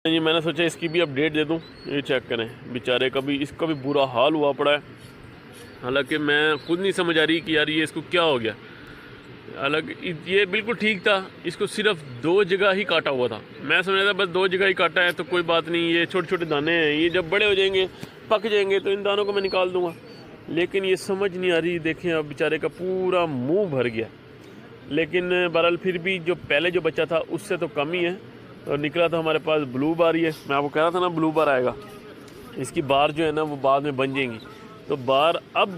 जी मैंने सोचा इसकी भी अपडेट दे दूं। ये चेक करें, बेचारे का भी, इसका भी बुरा हाल हुआ पड़ा है। हालांकि मैं खुद नहीं समझ आ रही कि यार ये इसको क्या हो गया। हालांकि ये बिल्कुल ठीक था, इसको सिर्फ 2 जगह ही काटा हुआ था। मैं समझ रहा था बस 2 जगह ही काटा है तो कोई बात नहीं, ये छोटे छोटे दाने हैं, ये जब बड़े हो जाएंगे, पक जाएंगे तो इन दानों को मैं निकाल दूंगा। लेकिन ये समझ नहीं आ रही। देखें अब बेचारे का पूरा मुंह भर गया। लेकिन बहरहाल फिर भी जो पहले जो बच्चा था उससे तो कम ही है। और निकला तो हमारे पास ब्लू बार ही है। मैं आपको कह रहा था ना ब्लू बार आएगा। इसकी बार जो है ना वो बाद में बन जाएंगी। तो बार अब